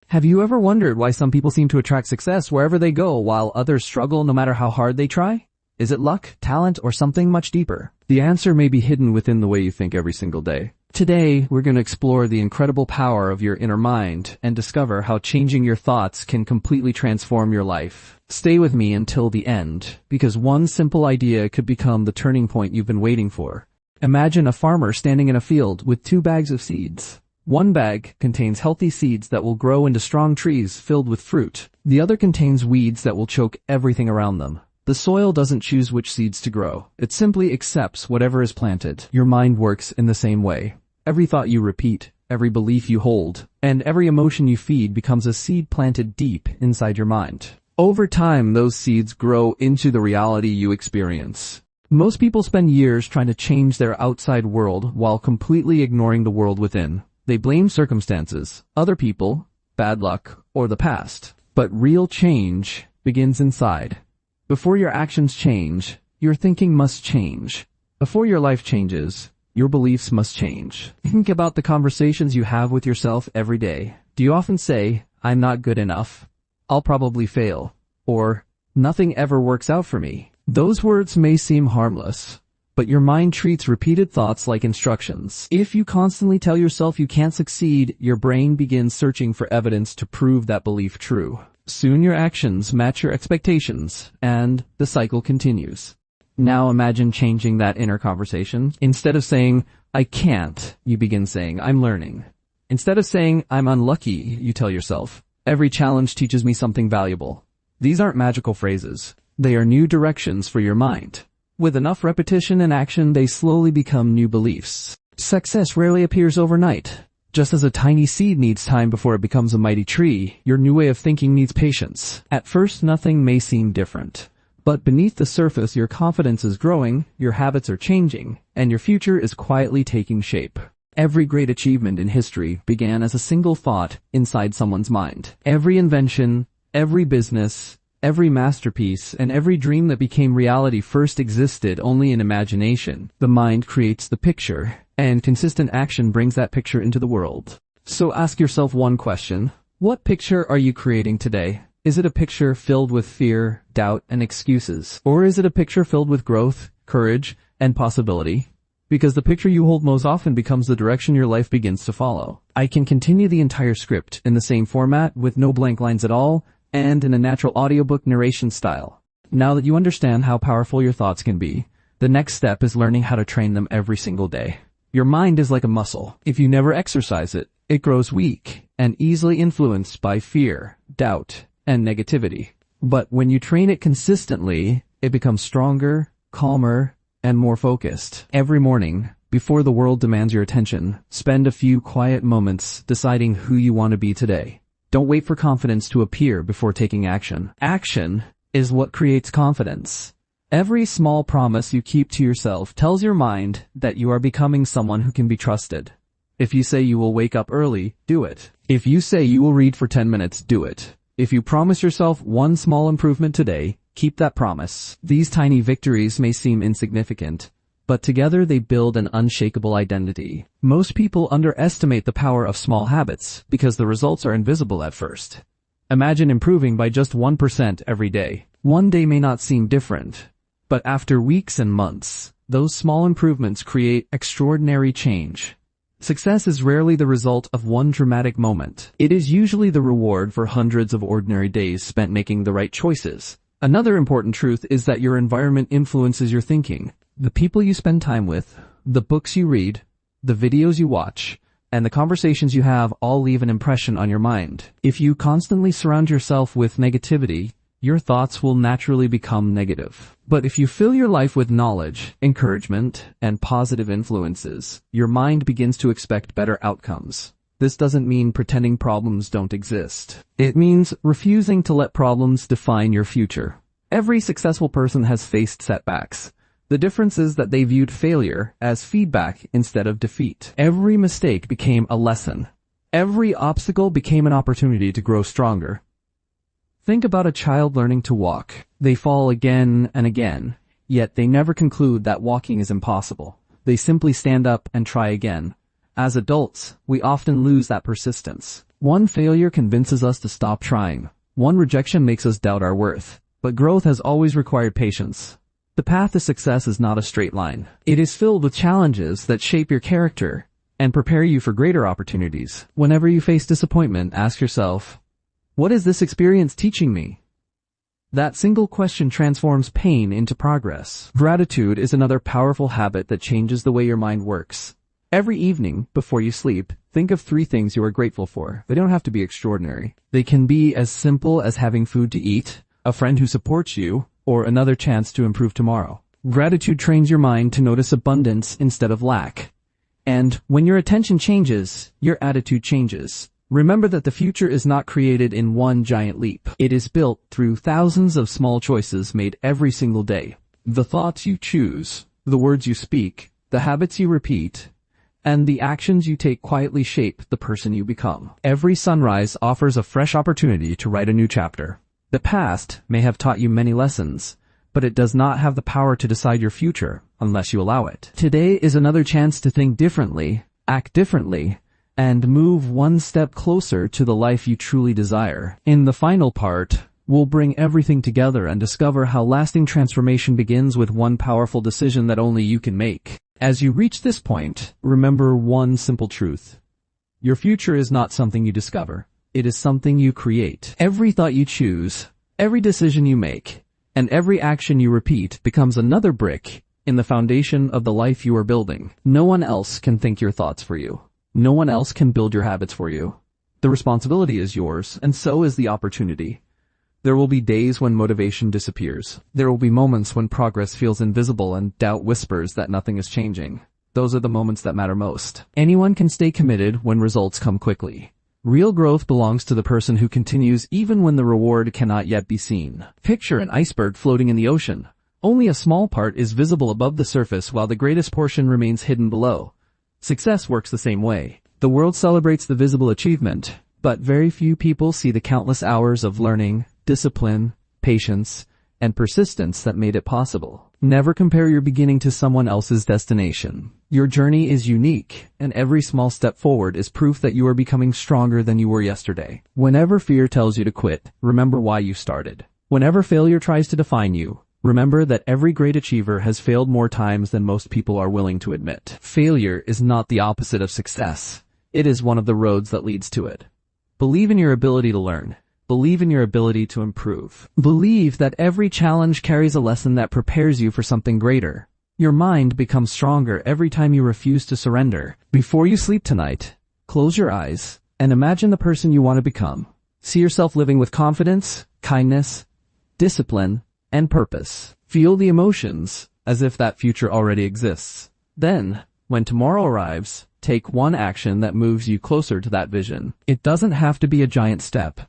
Have you ever wondered why some people seem to attract success wherever they go while others struggle no matter how hard they try? Is it luck, talent, or something much deeper? The answer may be hidden within the way you think every single day. Today, we're going to explore the incredible power of your inner mind and discover how changing your thoughts can completely transform your life. Stay with me until the end, because one simple idea could become the turning point you've been waiting for. Imagine a farmer standing in a field with 2 bags of seeds. One bag contains healthy seeds that will grow into strong trees filled with fruit. The other contains weeds that will choke everything around them. The soil doesn't choose which seeds to grow. It simply accepts whatever is planted. Your mind works in the same way. Every thought you repeat, every belief you hold, and every emotion you feed becomes a seed planted deep inside your mind. Over time, those seeds grow into the reality you experience. Most people spend years trying to change their outside world while completely ignoring the world within. They blame circumstances, other people, bad luck, or the past. But real change begins inside. Before your actions change, your thinking must change. Before your life changes, your beliefs must change. Think about the conversations you have with yourself every day. Do you often say, "I'm not good enough. I'll probably fail," or "Nothing ever works out for me"? Those words may seem harmless, but your mind treats repeated thoughts like instructions. If you constantly tell yourself you can't succeed, your brain begins searching for evidence to prove that belief true. Soon your actions match your expectations, and the cycle continues. Now imagine changing that inner conversation. Instead of saying, "I can't," you begin saying, "I'm learning." Instead of saying, "I'm unlucky," you tell yourself, "Every challenge teaches me something valuable." These aren't magical phrases. They are new directions for your mind. With enough repetition and action, they slowly become new beliefs. Success rarely appears overnight. Just as a tiny seed needs time before it becomes a mighty tree, your new way of thinking needs patience. At first, nothing may seem different. But beneath the surface, your confidence is growing, your habits are changing, and your future is quietly taking shape. Every great achievement in history began as a single thought inside someone's mind. Every invention, every business, every masterpiece, and every dream that became reality first existed only in imagination. The mind creates the picture, and consistent action brings that picture into the world. So ask yourself one question. What picture are you creating today? Is it a picture filled with fear, doubt, and excuses? Or is it a picture filled with growth, courage, and possibility? Because the picture you hold most often becomes the direction your life begins to follow. I can continue the entire script in the same format with no blank lines at all, and in a natural audiobook narration style. Now that you understand how powerful your thoughts can be, the next step is learning how to train them every single day. Your mind is like a muscle. If you never exercise it, it grows weak and easily influenced by fear, doubt, and negativity. But when you train it consistently, it becomes stronger, calmer, and more focused. Every morning, before the world demands your attention, spend a few quiet moments deciding who you want to be today. Don't wait for confidence to appear before taking action. Action is what creates confidence. Every small promise you keep to yourself tells your mind that you are becoming someone who can be trusted. If you say you will wake up early, do it. If you say you will read for 10 minutes, do it. If you promise yourself one small improvement today, keep that promise. These tiny victories may seem insignificant, but together they build an unshakable identity. Most people underestimate the power of small habits because the results are invisible at first. Imagine improving by just 1% every day. One day may not seem different, but after weeks and months, those small improvements create extraordinary change. Success is rarely the result of one dramatic moment. It is usually the reward for hundreds of ordinary days spent making the right choices. Another important truth is that your environment influences your thinking. The people you spend time with, the books you read, the videos you watch, and the conversations you have all leave an impression on your mind. If you constantly surround yourself with negativity, your thoughts will naturally become negative. But if you fill your life with knowledge, encouragement, and positive influences, your mind begins to expect better outcomes. This doesn't mean pretending problems don't exist. It means refusing to let problems define your future. Every successful person has faced setbacks. The difference is that they viewed failure as feedback instead of defeat. Every mistake became a lesson. Every obstacle became an opportunity to grow stronger. Think about a child learning to walk. They fall again and again, yet they never conclude that walking is impossible. They simply stand up and try again. As adults, we often lose that persistence. One failure convinces us to stop trying. One rejection makes us doubt our worth. But growth has always required patience. The path to success is not a straight line. It is filled with challenges that shape your character and prepare you for greater opportunities. Whenever you face disappointment, ask yourself, what is this experience teaching me? That single question transforms pain into progress. Gratitude is another powerful habit that changes the way your mind works. Every evening, before you sleep, think of 3 things you are grateful for. They don't have to be extraordinary. They can be as simple as having food to eat, a friend who supports you, or another chance to improve tomorrow. Gratitude trains your mind to notice abundance instead of lack. And when your attention changes, your attitude changes. Remember that the future is not created in one giant leap. It is built through thousands of small choices made every single day. The thoughts you choose, the words you speak, the habits you repeat, and the actions you take quietly shape the person you become. Every sunrise offers a fresh opportunity to write a new chapter. The past may have taught you many lessons, but it does not have the power to decide your future unless you allow it. Today is another chance to think differently, act differently, and move one step closer to the life you truly desire. In the final part, we'll bring everything together and discover how lasting transformation begins with one powerful decision that only you can make. As you reach this point, remember one simple truth. Your future is not something you discover. It is something you create. Every thought you choose, every decision you make, and every action you repeat becomes another brick in the foundation of the life you are building. No one else can think your thoughts for you. No one else can build your habits for you. The responsibility is yours, and so is the opportunity. There will be days when motivation disappears. There will be moments when progress feels invisible and doubt whispers that nothing is changing. Those are the moments that matter most. Anyone can stay committed when results come quickly. Real growth belongs to the person who continues even when the reward cannot yet be seen. Picture an iceberg floating in the ocean. Only a small part is visible above the surface while the greatest portion remains hidden below. Success works the same way. The world celebrates the visible achievement, but very few people see the countless hours of learning, discipline, patience, and persistence that made it possible. Never compare your beginning to someone else's destination. Your journey is unique, and every small step forward is proof that you are becoming stronger than you were yesterday. Whenever fear tells you to quit, remember why you started. Whenever failure tries to define you, remember that every great achiever has failed more times than most people are willing to admit. Failure is not the opposite of success. It is one of the roads that leads to it. Believe in your ability to learn. Believe in your ability to improve. Believe that every challenge carries a lesson that prepares you for something greater. Your mind becomes stronger every time you refuse to surrender. Before you sleep tonight, close your eyes and imagine the person you want to become. See yourself living with confidence, kindness, discipline, and purpose. Feel the emotions as if that future already exists. Then, when tomorrow arrives, take one action that moves you closer to that vision. It doesn't have to be a giant step.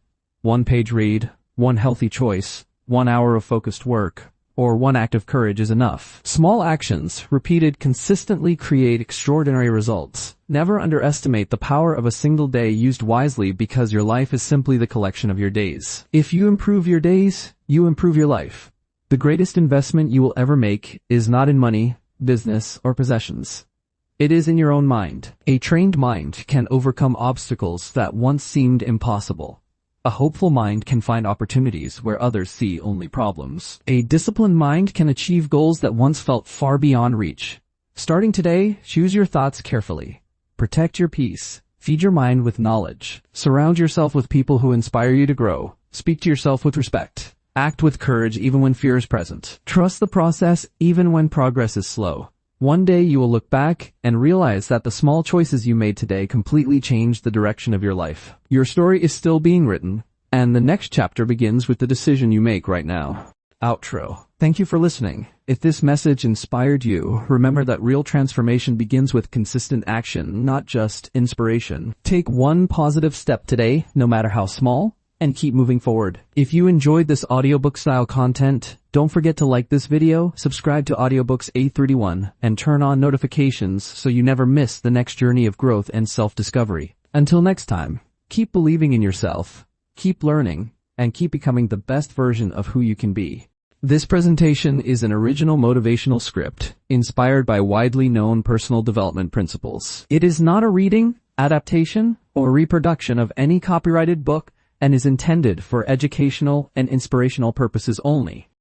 1-page read, 1 healthy choice, 1 hour of focused work, or 1 act of courage is enough. Small actions, repeated consistently, create extraordinary results. Never underestimate the power of a single day used wisely, because your life is simply the collection of your days. If you improve your days, you improve your life. The greatest investment you will ever make is not in money, business, or possessions. It is in your own mind. A trained mind can overcome obstacles that once seemed impossible. A hopeful mind can find opportunities where others see only problems. A disciplined mind can achieve goals that once felt far beyond reach. Starting today, choose your thoughts carefully. Protect your peace. Feed your mind with knowledge. Surround yourself with people who inspire you to grow. Speak to yourself with respect. Act with courage even when fear is present. Trust the process even when progress is slow. One day you will look back and realize that the small choices you made today completely changed the direction of your life. Your story is still being written, and the next chapter begins with the decision you make right now. Outro. Thank you for listening. If this message inspired you, remember that real transformation begins with consistent action, not just inspiration. Take one positive step today, no matter how small, and keep moving forward. If you enjoyed this audiobook-style content, don't forget to like this video, subscribe to Audiobooks A31, and turn on notifications so you never miss the next journey of growth and self-discovery. Until next time, keep believing in yourself, keep learning, and keep becoming the best version of who you can be. This presentation is an original motivational script inspired by widely known personal development principles. It is not a reading, adaptation, or reproduction of any copyrighted book and is intended for educational and inspirational purposes only.